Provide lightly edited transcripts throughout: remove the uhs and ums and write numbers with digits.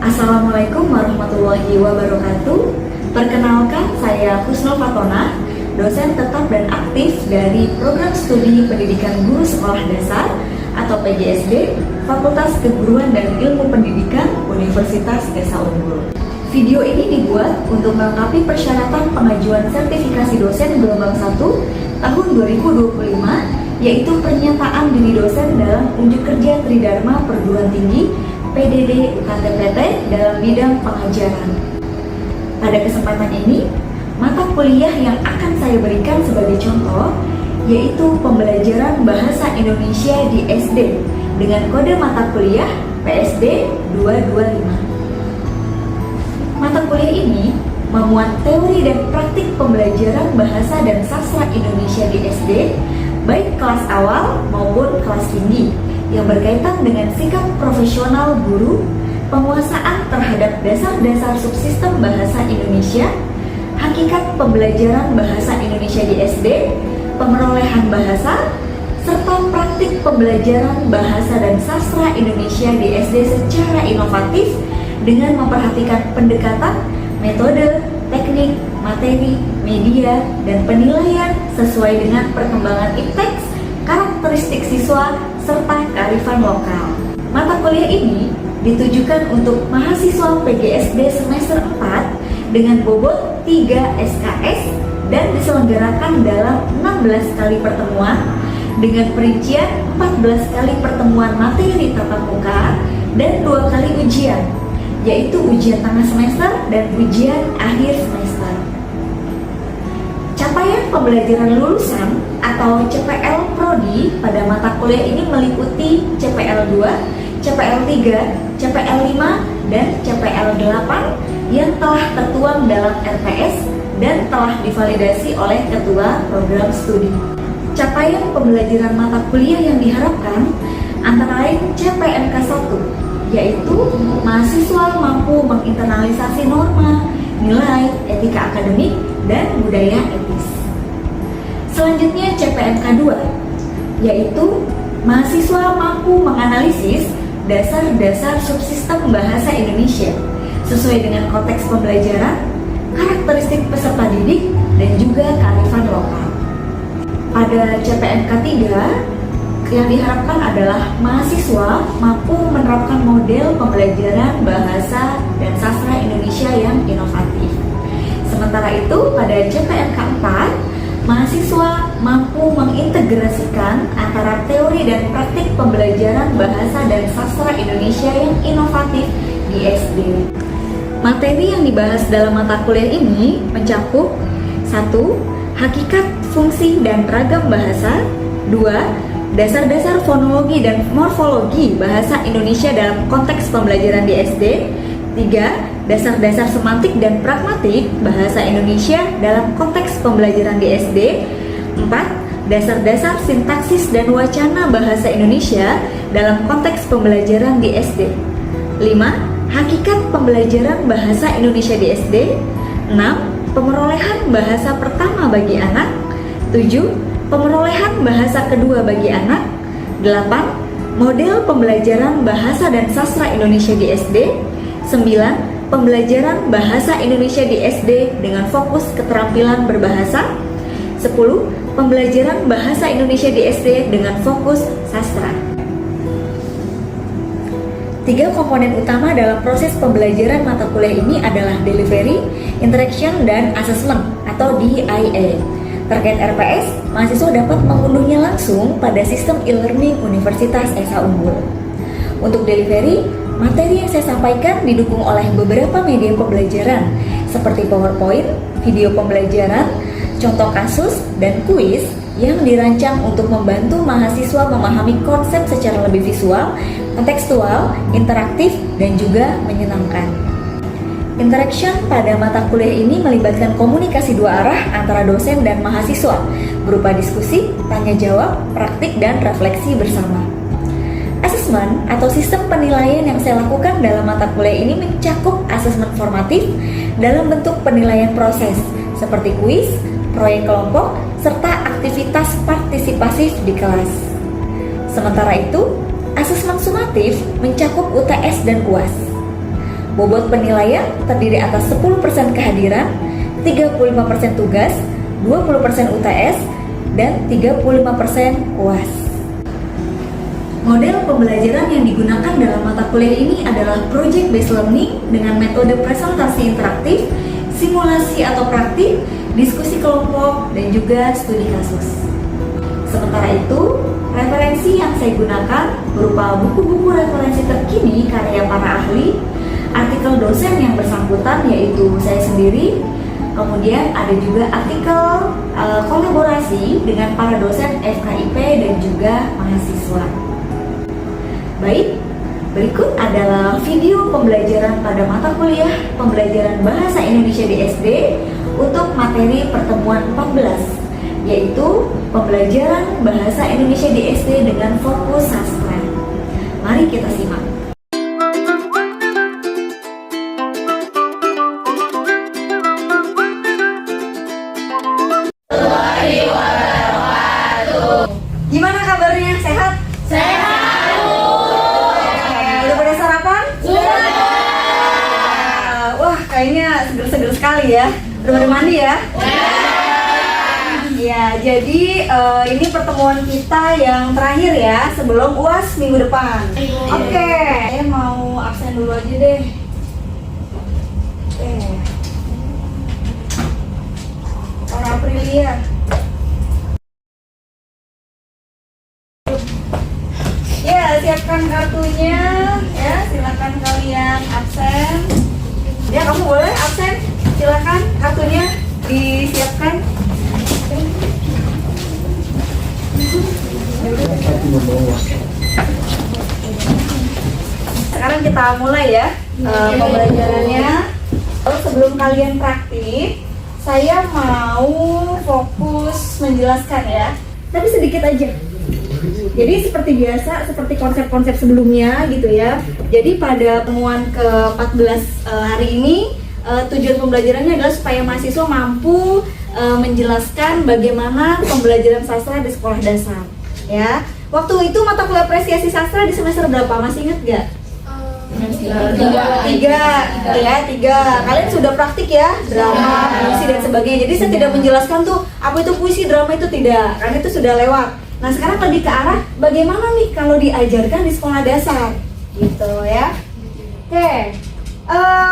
Assalamualaikum warahmatullahi wabarakatuh. Perkenalkan, saya Husnul Fatona, dosen tetap dan aktif dari Program Studi Pendidikan Guru Sekolah Dasar atau PGSD, Fakultas Keguruan dan Ilmu Pendidikan Universitas Esa Unggul. Video ini dibuat untuk melengkapi persyaratan pengajuan sertifikasi dosen gelombang 1 tahun 2025, yaitu pernyataan diri dosen dalam unjuk kerja Tridharma Perguruan Tinggi PDD UKT-PT dalam bidang pengajaran. Pada kesempatan ini, mata kuliah yang akan saya berikan sebagai contoh yaitu pembelajaran bahasa Indonesia di SD dengan kode mata kuliah PSD 225. Mata kuliah ini memuat teori dan praktik pembelajaran bahasa dan sastra Indonesia di SD, baik kelas awal maupun kelas tinggi, yang berkaitan dengan sikap profesional guru, penguasaan terhadap dasar-dasar subsistem bahasa Indonesia, hakikat pembelajaran bahasa Indonesia di SD, pemerolehan bahasa, serta praktik pembelajaran bahasa dan sastra Indonesia di SD secara inovatif dengan memperhatikan pendekatan, metode, teknik, materi, media, dan penilaian sesuai dengan perkembangan ipteks, karakteristik siswa, serta kearifan lokal. Mata kuliah ini ditujukan untuk mahasiswa PGSD semester 4 dengan bobot 3 SKS dan diselenggarakan dalam 16 kali pertemuan dengan perincian 14 kali pertemuan materi tatap muka dan 2 kali ujian, yaitu ujian tengah semester dan ujian akhir semester. Capaian pembelajaran lulusan atau CPL Prodi pada mata kuliah ini meliputi CPL 2, CPL 3, CPL 5, dan CPL 8 yang telah tertuang dalam RPS dan telah divalidasi oleh Ketua Program Studi. Capaian pembelajaran mata kuliah yang diharapkan antara lain CPMK 1, yaitu mahasiswa mampu menginternalisasi norma, nilai, etika akademik, dan budaya etis. Selanjutnya CPMK 2, yaitu mahasiswa mampu menganalisis dasar-dasar subsistem bahasa Indonesia sesuai dengan konteks pembelajaran, karakteristik peserta didik, dan juga kearifan lokal. Pada CPMK 3, yang diharapkan adalah mahasiswa mampu menerapkan model pembelajaran bahasa dan sastra Indonesia yang inovatif. Sementara itu, pada CPMK 4, mahasiswa mampu mengintegrasikan antara teori dan praktik pembelajaran bahasa dan sastra Indonesia yang inovatif di SD. Materi yang dibahas dalam mata kuliah ini mencakup 1. Hakikat, fungsi, dan ragam bahasa. 2. Dasar-dasar fonologi dan morfologi bahasa Indonesia dalam konteks pembelajaran di SD. 3. Dasar-dasar semantik dan pragmatik bahasa Indonesia dalam konteks pembelajaran di SD. 4. Dasar-dasar sintaksis dan wacana bahasa Indonesia dalam konteks pembelajaran di SD. 5. Hakikat pembelajaran bahasa Indonesia di SD. 6. Pemerolehan bahasa pertama bagi anak. 7. Pemerolehan bahasa kedua bagi anak. 8. Model pembelajaran bahasa dan sastra Indonesia di SD. 9. Pembelajaran bahasa Indonesia di SD dengan fokus keterampilan berbahasa. 10. Pembelajaran bahasa Indonesia di SD dengan fokus sastra. 3 komponen utama dalam proses pembelajaran mata kuliah ini adalah delivery, interaction, dan assessment atau DIA. Terkait RPS, mahasiswa dapat mengunduhnya langsung pada sistem e-learning Universitas Esa Unggul. Untuk delivery, materi yang saya sampaikan didukung oleh beberapa media pembelajaran seperti PowerPoint, video pembelajaran, contoh kasus, dan kuis yang dirancang untuk membantu mahasiswa memahami konsep secara lebih visual, kontekstual, interaktif, dan juga menyenangkan. Interaction pada mata kuliah ini melibatkan komunikasi dua arah antara dosen dan mahasiswa berupa diskusi, tanya jawab, praktik, dan refleksi bersama. Assessment atau sistem penilaian yang saya lakukan dalam mata kuliah ini mencakup asesmen formatif dalam bentuk penilaian proses seperti kuis, proyek kelompok, serta aktivitas partisipasif di kelas. Sementara itu, asesmen sumatif mencakup UTS dan UAS. Bobot penilaian terdiri atas 10% kehadiran, 35% tugas, 20% UTS, dan 35% UAS. Model pembelajaran yang digunakan dalam mata kuliah ini adalah project based learning dengan metode presentasi interaktif, simulasi atau praktik, diskusi kelompok, dan juga studi kasus. Sementara itu, referensi yang saya gunakan berupa buku-buku referensi terkini karya para ahli, artikel dosen yang bersangkutan yaitu saya sendiri, kemudian ada juga artikel kolaborasi dengan para dosen FKIP dan juga mahasiswa. Baik, berikut adalah video pembelajaran pada mata kuliah pembelajaran Bahasa Indonesia di SD untuk materi pertemuan 14, yaitu pembelajaran Bahasa Indonesia di SD dengan fokus sastra. Mari kita simak. Gimana kabarnya? Sehat? Sehat. Udah pada sarapan? Sudah. Wah, kayaknya seger-seger sekali ya. Udah pada mandi ya? Ya, jadi ini pertemuan kita yang terakhir ya sebelum UAS minggu depan. Oke, saya mau absen dulu aja deh. Oke. Orang Aprilia. Ya, siapkan kartunya. Ya, silakan kalian absen. Ya, kamu boleh absen. Silakan kartunya disiapkan. Sekarang kita mulai ya pembelajarannya. Sebelum kalian praktik, saya mau fokus menjelaskan ya, tapi sedikit aja. Jadi seperti biasa, seperti konsep-konsep sebelumnya gitu ya. Jadi pada pertemuan ke-14 hari ini, tujuan pembelajarannya adalah supaya mahasiswa mampu menjelaskan bagaimana pembelajaran sastra di sekolah dasar. Ya, waktu itu mata kuliah apresiasi sastra di semester berapa? Masih ingat gak? Tiga. Kalian sudah praktik ya, drama, puisi dan sebagainya. Jadi saya tidak menjelaskan tuh apa itu puisi, drama itu tidak, karena itu sudah lewat. Nah sekarang lebih ke arah bagaimana nih kalau diajarkan di sekolah dasar, gitu ya. Oke.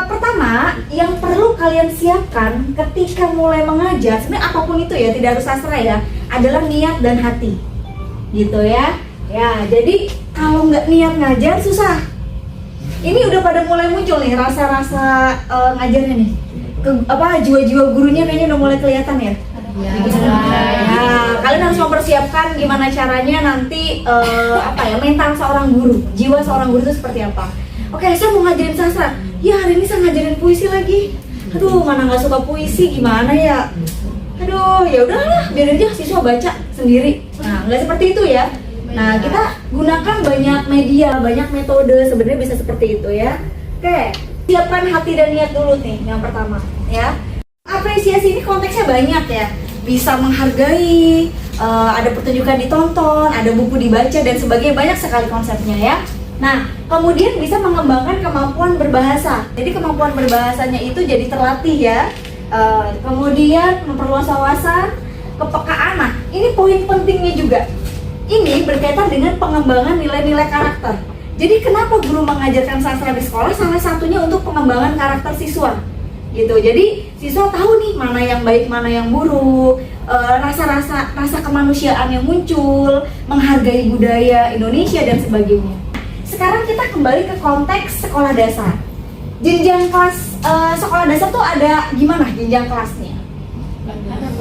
Pertama, yang perlu kalian siapkan ketika mulai mengajar, sebenarnya apapun itu ya, tidak harus sastra ya, adalah niat dan hati, gitu ya. Ya, jadi kalau nggak niat ngajar susah. Ini udah pada mulai muncul nih rasa-rasa ngajarnya nih. Jiwa-jiwa gurunya kayaknya udah mulai kelihatan ya. Nah, kalian harus mempersiapkan gimana caranya nanti mental seorang guru, jiwa seorang guru itu seperti apa. Oke, saya mau ngajarin sastra. Ya hari ini saya ngajarin puisi lagi. Aduh, mana nggak suka puisi, gimana ya? Aduh, ya udahlah, biarin aja siswa baca sendiri. Nah, nggak seperti itu ya. Nah, kita gunakan banyak media, banyak metode sebenarnya bisa seperti itu ya. Oke, siapkan hati dan niat dulu nih yang pertama ya. Apresiasi ini konteksnya banyak ya. Bisa menghargai, ada pertunjukan ditonton, ada buku dibaca dan sebagainya, banyak sekali konsepnya ya. Nah, kemudian bisa mengembangkan kemampuan berbahasa. Jadi kemampuan berbahasanya itu jadi terlatih ya. Kemudian memperluas wawasan, kepekaan. Nah, ini poin pentingnya juga. Ini berkaitan dengan pengembangan nilai-nilai karakter. Jadi kenapa guru mengajarkan sastra di sekolah? Salah satunya untuk pengembangan karakter siswa. Gitu. Jadi siswa tahu nih mana yang baik, mana yang buruk, rasa kemanusiaan yang muncul, menghargai budaya Indonesia dan sebagainya. Sekarang kita kembali ke konteks sekolah dasar. Jenjang kelas sekolah dasar tuh ada gimana jenjang kelasnya?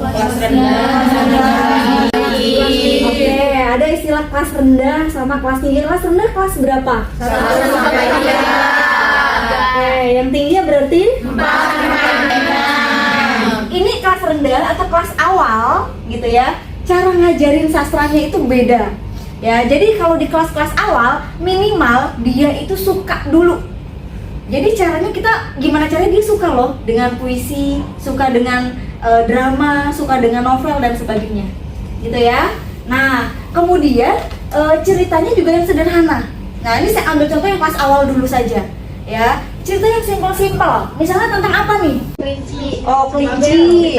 Kelas rendah. Oke, ada istilah kelas rendah sama kelas tinggi. Kelas rendah kelas berapa? 1 sampai 3. Oke, yang tingginya berarti 4 sampai 6. Ini kelas rendah atau kelas awal gitu ya. Cara ngajarin sastranya itu beda. Ya, jadi kalau di kelas-kelas awal minimal dia itu suka dulu. Jadi caranya gimana caranya dia suka loh dengan puisi, suka dengan drama, suka dengan novel dan sebagainya. Gitu ya. Nah, kemudian ceritanya juga yang sederhana. Nah, ini saya ambil contoh yang pas awal dulu saja, ya. Cerita yang simpel-simpel. Misalnya tentang apa nih? Kelinci. Oh, kelinci.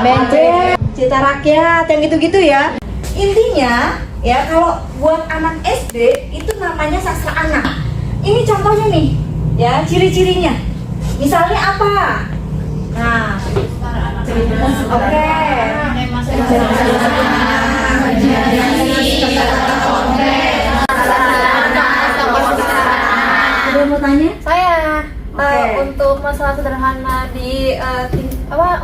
Bebek, cerita rakyat, yang gitu-gitu ya. Intinya, ya kalau buat anak SD itu namanya sastra anak. Ini contohnya nih, ya ciri-cirinya. Misalnya apa? Nah, oke. Ada yang mau tanya? Saya Oke. untuk masalah sederhana di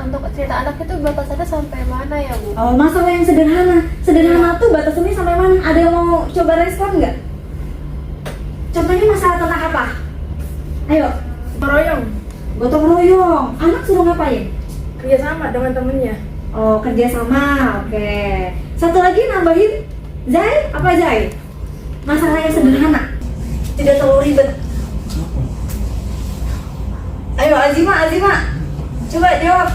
untuk cerita anak itu batasannya sampai mana ya Bu? Oh, masalah yang sederhana. Sederhana tuh batasannya sampai mana? Ada yang mau coba respon nggak? Contohnya masalah tentang apa? Ayo. Royong, Gotong royong. Anak suruh ngapain? kerjasama dengan temennya. Oh, kerjasama. Oke. Satu lagi nambahin. Zai, apa Zai? Masalah yang sederhana. Tidak terlalu ribet. Ayo Azima. Coba jawab.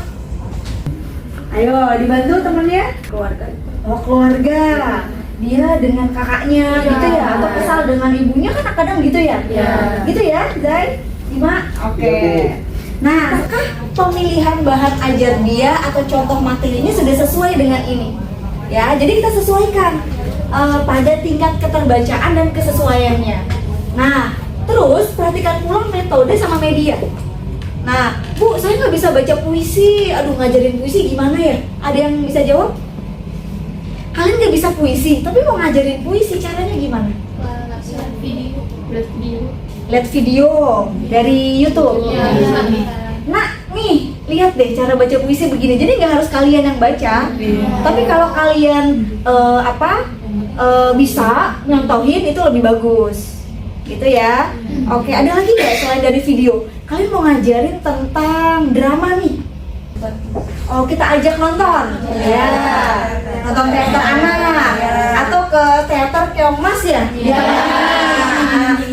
Ayo, dibantu temennya. Keluarga. Oh, keluarga. Dia dengan kakaknya gitu ya, atau kesal dengan ibunya kan kadang gitu ya. Iya. Gitu ya, Zai? Dima? Oke. Nah, apakah pemilihan bahan ajar dia atau contoh materinya sudah sesuai dengan ini? Ya, jadi kita sesuaikan pada tingkat keterbacaan dan kesesuaiannya. Nah, terus perhatikan pula metode sama media. Nah, Bu, saya nggak bisa baca puisi. Aduh, ngajarin puisi gimana ya? Ada yang bisa jawab? Kalian nggak bisa puisi, tapi mau ngajarin puisi, caranya gimana? Lihat video dari YouTube. Nah, nih, lihat deh cara baca puisi begini. Jadi nggak harus kalian yang baca, tapi kalau kalian bisa nyontohin itu lebih bagus, gitu ya. Oke, ada lagi nggak selain dari video? Kalian mau ngajarin tentang drama nih? Oh, kita ajak nonton, ya, nonton teater anak, atau ke teater Keongmas ya? Ya.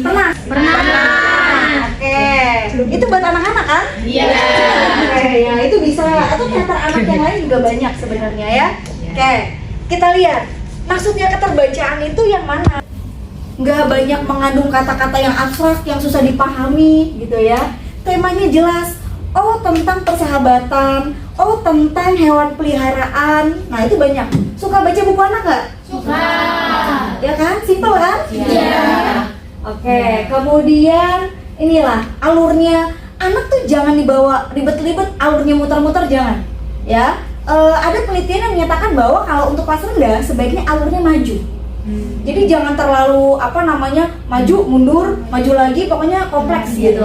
Pernah? Oke, itu buat anak-anak kan? Iya. Oke, ya itu bisa. Atau teater anak yang lain juga banyak sebenarnya ya. Oke, kita lihat. Maksudnya keterbacaan itu yang mana? Nggak banyak mengandung kata-kata yang abstrak, yang susah dipahami gitu ya. Temanya jelas. Oh, tentang persahabatan. Oh, tentang hewan peliharaan. Nah, itu banyak. Suka baca buku anak nggak? Suka. Ya kan? Simpel kan? Iya. Oke, kemudian inilah alurnya. Anak tuh jangan dibawa ribet-ribet, alurnya muter-muter jangan. Ya, ada penelitian yang menyatakan bahwa kalau untuk kelas rendah sebaiknya alurnya maju. Jadi jangan terlalu maju mundur, maju lagi, pokoknya kompleks gitu.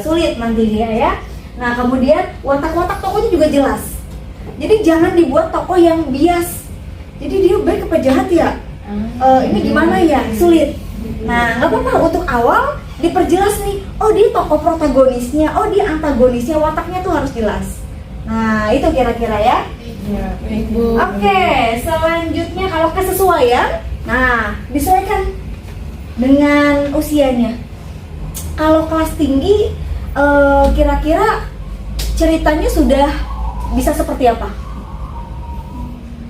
Sulit nantinya ya. Nah, kemudian watak-watak tokohnya juga jelas. Jadi jangan dibuat tokoh yang bias. Jadi dia baik apa jahat ya? Ini gimana ya? Sulit. Nah, nggak apa-apa, untuk awal diperjelas nih. Oh, dia tokoh protagonisnya, oh dia antagonisnya, wataknya tuh harus jelas. Nah, itu kira-kira ya. Oke, selanjutnya kalau kesesuaian, nah disesuaikan dengan usianya. Kalau kelas tinggi, kira-kira ceritanya sudah bisa seperti apa?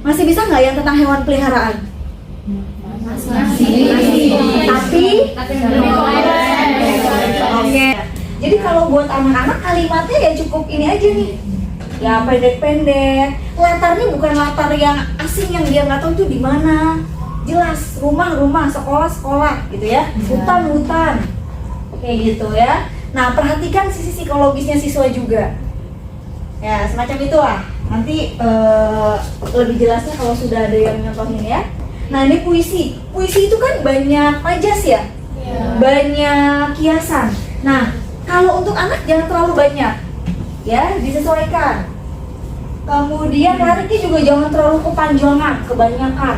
Masih bisa nggak yang tentang hewan peliharaan? Masih. Tapi oke. Jadi kalau buat anak-anak kalimatnya ya cukup ini aja nih. Ya pendek-pendek. Latarnya bukan latar yang asing yang dia nggak tahu itu di mana. Jelas, rumah-rumah, sekolah-sekolah gitu ya. Hutan-hutan. Kayak gitu ya. Nah, perhatikan sisi psikologisnya siswa juga. Ya, semacam itu lah. Nanti lebih jelasnya kalau sudah ada yang nyontohin ya. Nah, ini puisi. Puisi itu kan banyak majas ya? Banyak kiasan. Nah, kalau untuk anak jangan terlalu banyak. Ya, disesuaikan. Kemudian liriknya juga jangan terlalu kepanjangan, kebanyakan.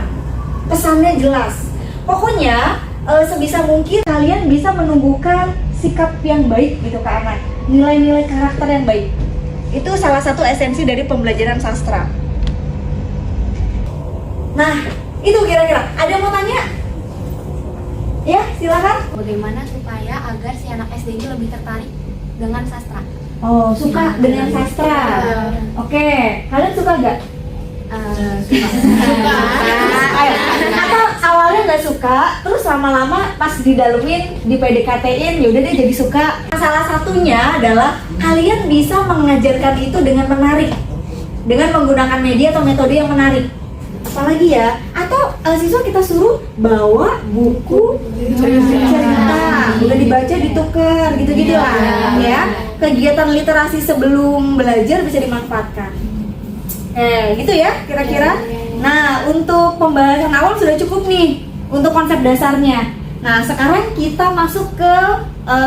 Pesannya jelas. Pokoknya sebisa mungkin kalian bisa menumbuhkan sikap yang baik gitu ke anak. Nilai-nilai karakter yang baik. Itu salah satu esensi dari pembelajaran sastra. Nah, itu kira-kira. Ada yang mau tanya? Ya, silakan. Bagaimana supaya agar si anak SD ini lebih tertarik dengan sastra? Oh, suka dengan sastra. Oke, kalian suka nggak? Suka. Ayo. suka, terus lama-lama pas didalemin, di PDKT-in, yaudah deh jadi suka. Salah satunya adalah kalian bisa mengajarkan itu dengan menarik, dengan menggunakan media atau metode yang menarik. Apalagi ya, atau siswa kita suruh bawa buku cerita, udah dibaca ditukar, gitu-gitu lah ya. Kegiatan literasi sebelum belajar bisa dimanfaatkan. Gitu ya kira-kira. Nah, untuk pembahasan awal sudah cukup nih untuk konsep dasarnya. Nah, sekarang kita masuk ke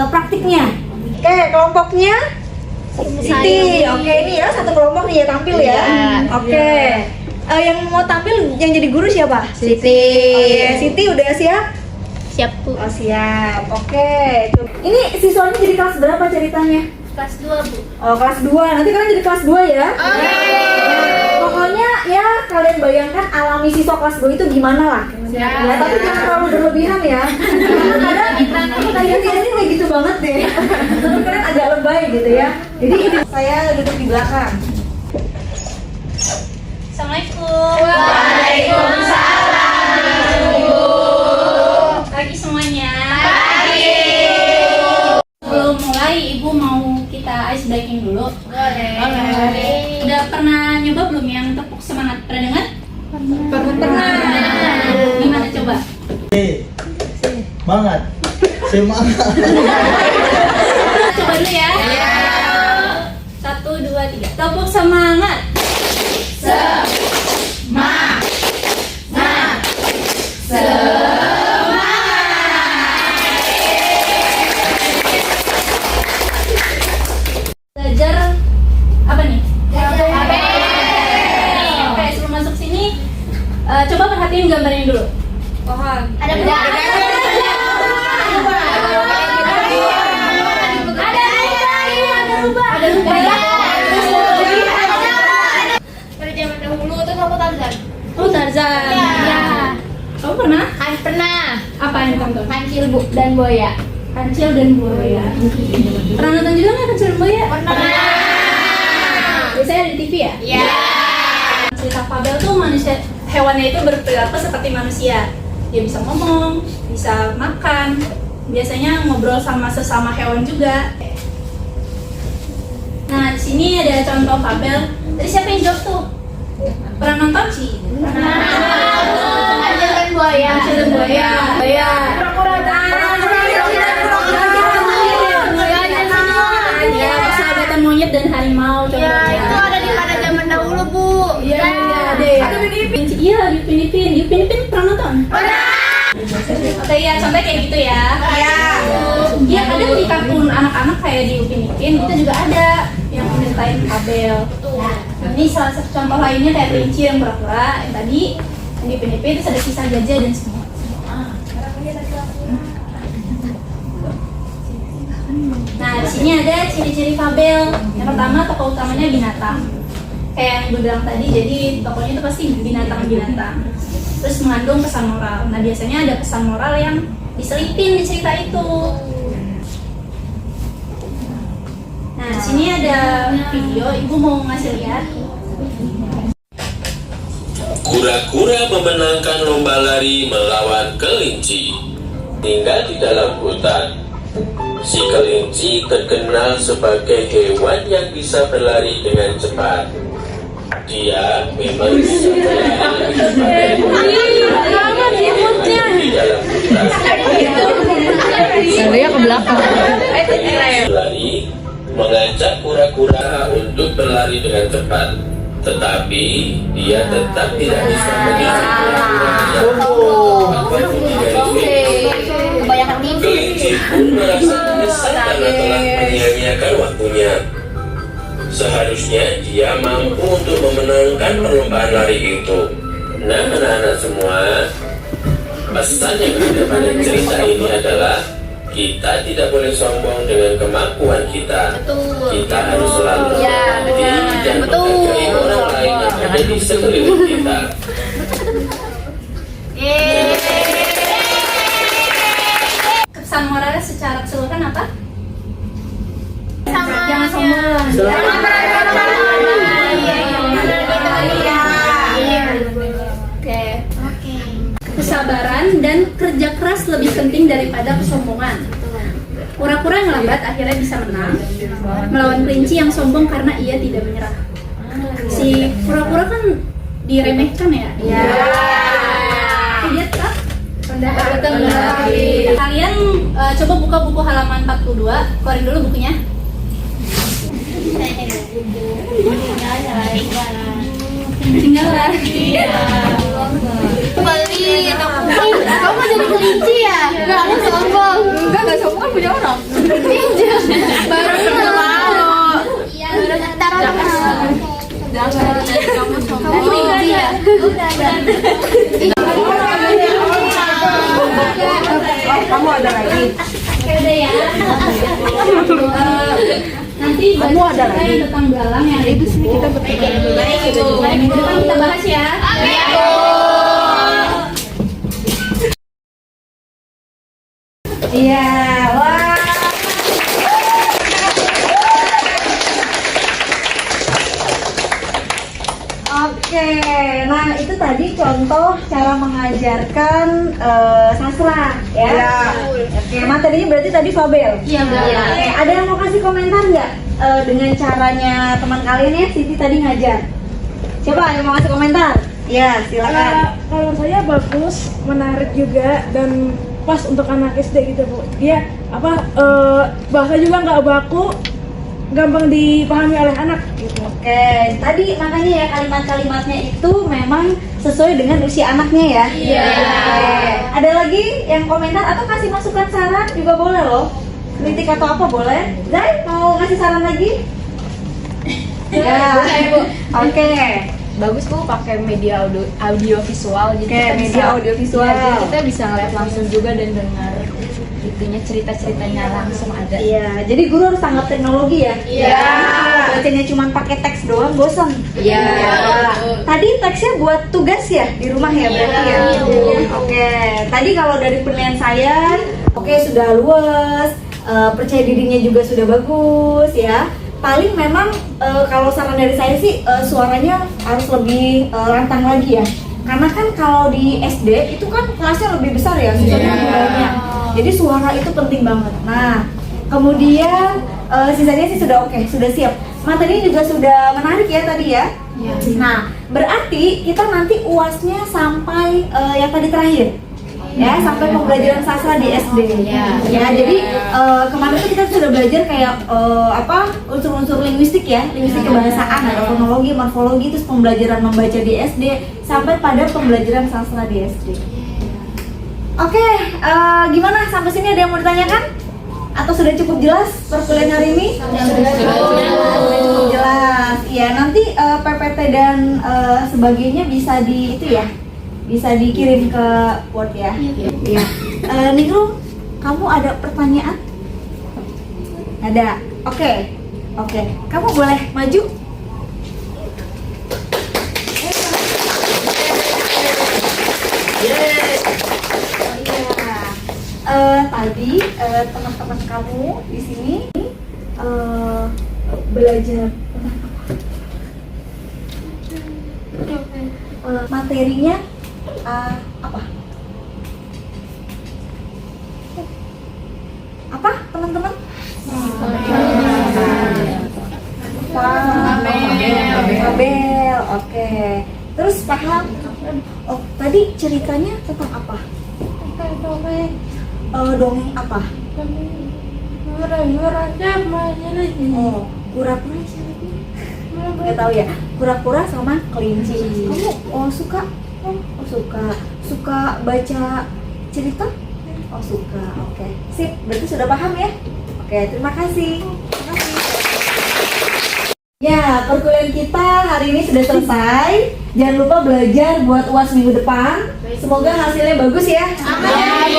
praktiknya. Oke, kelompoknya Siti. Oke, ini ya satu kelompok nih ya tampil ya. Oke. Yang mau tampil yang jadi guru siapa? Siti. Oke, Siti udah siap? Siap, Bu. Oh, siap. Oke. Ini siswanya jadi kelas berapa ceritanya? Kelas 2, Bu. Oh, kelas 2. Nanti kalian jadi kelas 2 ya. Pokoknya ya kalian bayangkan alami siswa kelas 2 itu gimana lah. Ya, tapi jangan terlalu berlebihan ya. Kadang kalian ini kayak gitu banget deh. Tapi kalian agak lebay gitu ya. Jadi saya duduk di belakang. Assalamualaikum. Pagi semuanya. Sebelum mulai, Ibu mau kita ice breaking dulu. Boleh. Udah pernah nyoba belum yang tepuk semangat? Pernah dengar? Pernah. Gimana coba? Semangat. Semangat. Coba dulu ya. 1, 2, 3. Tepuk semangat. Belajar apa nih? Oke, sebelum masuk sini, coba perhatiin gambarnya dulu. Pohon. Ada buah. Ada rubah ya. Pada zaman dahulu tuh aku Tarzan. Oh, Tarzan. Iya. Kamu pernah? Pernah. Apa yang tonton? Kancil Bu dan Buaya. Kancil dan buaya. Pernah nonton juga nggak Kancil dan buaya? Pernah. Biasanya ada di TV ya? Iya. Cerita fabel tuh manusia, hewannya itu berperilaku seperti manusia. Dia bisa ngomong, bisa makan, biasanya ngobrol sama sesama hewan juga. Nah, di sini ada contoh fabel. Tadi siapa yang jawab tuh? Pernah nonton sih? Pernah. Kancil dan Buaya. Kancil dan buaya. Buaya. Ya, persahabatan monyet dan harimau. Ya, itu ada di pada zaman dahulu Bu. Iya, ada ya. Iya, di Filipina. Di Filipina pernah nonton? Oke, ya, contohnya kayak gitu ya. Iya, ada di kartun anak-anak kayak di Upin Ipin, itu juga ada yang ceritain fabel. Nah, ini salah satu contoh lainnya kayak kelinci yang pura-pura yang tadi yang di Upin Ipin, terus ada kisah gajah dan semua. Nah, di sini ada ciri-ciri fabel. Yang pertama, tokoh utamanya binatang. Kayak yang gue bilang tadi, jadi tokohnya itu pasti binatang-binatang. Terus mengandung pesan moral. Nah, biasanya ada pesan moral yang diselipin di cerita itu. Nah, di sini ada video, Ibu mau ngasih lihat. Kura-kura memenangkan lomba lari melawan kelinci. Tinggal di dalam hutan. Si kelinci terkenal sebagai hewan yang bisa berlari dengan cepat. Dia memang bisa berlari di dalam hutan. Dia ke belakang. Lari mengajak kura-kura untuk berlari dengan cepat, tetapi dia tetap tidak bisa mengejar kura-kura yang Kebanyakan TV. kelinci pun merasa menyesal karena telah menyia-nyiakan waktunya. Seharusnya dia mampu untuk memenangkan perlombaan lari itu. Nah, anak-anak semua, pesan yang ada pada cerita ini adalah kita tidak boleh sombong dengan kemampuan kita. Kita harus selalu mengerti dan menghargai orang lain yang ada di sekeliling kita. Pesan moralnya secara keseluruhan apa? Sama Jangan sombong. Oke. kesabaran dan kerja keras lebih penting daripada kesombongan. Kura-kura yang lambat akhirnya bisa menang melawan kelinci yang sombong karena ia tidak menyerah. Si kura-kura kan diremehkan ya. Iya. Lihat Kak. Kalian coba buka buku halaman 42, keluarin dulu bukunya. Tinggal lagi. Beli, kamu jadi kelinci ya? Enggak, aku sombong. Enggak sombong kan punya orang. Baru nggak mau. Baru taruh jangan kamu sombong. Kelinci ya? Udah. Kamu ada lagi? Udah ya. Nanti kamu ada lagi tentang belalang yang ada di sini kita berpegang dulu. Minggu depan kita bahas ya. Iya, wah. Oke, nah itu tadi contoh cara mengajarkan sastra ya. Oke, materinya berarti tadi fabel. Iya, Oke, ada yang mau kasih komentar nggak dengan caranya teman kalian ya? Siti tadi ngajar. Siapa yang mau kasih komentar? Ya, silakan. Kalau saya bagus, menarik juga dan pas untuk anak SD gitu Bu. Dia bahasa juga nggak baku, gampang dipahami oleh anak gitu. Oke, tadi makanya ya kalimat-kalimatnya itu memang sesuai dengan usia anaknya ya. Iya. Oke. Ada lagi yang komentar atau kasih masukan saran juga boleh loh. Kritik atau apa boleh. Zai mau ngasih saran lagi? Ya. Oke. Bagus Bu pakai media audio visual jadi Oke, media audio visual. jadi kita bisa ngeliat langsung juga dan dengar itunya cerita-ceritanya langsung ada. Iya, jadi guru harus tanggap teknologi ya. Iya. Bacanya cuma pakai teks doang bosan. Iya. Tadi teksnya buat tugas ya di rumah ya berarti ya. Oke, tadi kalau dari penilaian saya, oke sudah luas, percaya dirinya juga sudah bagus ya. Paling memang kalau saran dari saya sih suaranya harus lebih lantang lagi ya. Karena kan kalau di SD itu kan kelasnya lebih besar ya sisanya. Jadi suara itu penting banget. Nah, kemudian sisanya sih sudah oke, sudah siap. Materinya juga sudah menarik ya tadi ya. Nah, berarti kita nanti UASnya sampai yang tadi terakhir. Ya, sampai pembelajaran sastra di SD. Ya, jadi kemarin tuh kita sudah belajar kayak unsur-unsur linguistik ya, linguistik kebahasaan, ada fonologi, morfologi, terus pembelajaran membaca di SD sampai pada pembelajaran sastra di SD. Oke, gimana sampai sini ada yang mau ditanyakan? Atau sudah cukup jelas perkuliahan hari ini? Sudah cukup jelas. Iya, nanti PPT dan sebagainya bisa di itu ya. Bisa dikirim ke Word ya. Iya. Ningrum, kamu ada pertanyaan? Ada. Oke. Kamu boleh maju. Tadi teman-teman kamu di sini belajar materinya apa? Apa teman-teman? Fabel. Oke. Terus paham? Oh, tadi ceritanya tentang apa? Dongeng apa? Oh, kura-kura siapa? Nggak tahu ya. Kura-kura sama kelinci. Kamu suka? Oh suka baca cerita? Oh suka. Oke. Sip. Berarti sudah paham ya? Oke. Terima kasih. Ya, perkuliahan kita hari ini sudah selesai. Jangan lupa belajar buat UAS minggu depan. Semoga hasilnya bagus ya. Amin.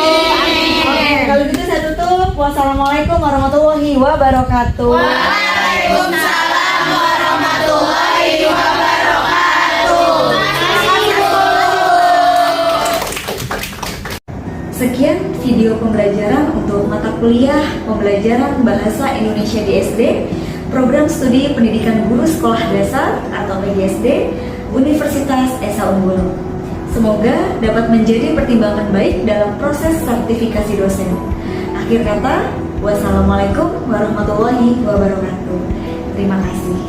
Oke, kalau gitu saya tutup. Wassalamualaikum warahmatullahi wabarakatuh. Waalaikumsalam warahmatullahi wabarakatuh. Sekian video pembelajaran untuk mata kuliah pembelajaran bahasa Indonesia di SD, program studi pendidikan guru sekolah dasar atau PGSD, Universitas Esa Unggul. Semoga dapat menjadi pertimbangan baik dalam proses sertifikasi dosen. Akhir kata, wassalamualaikum warahmatullahi wabarakatuh. Terima kasih.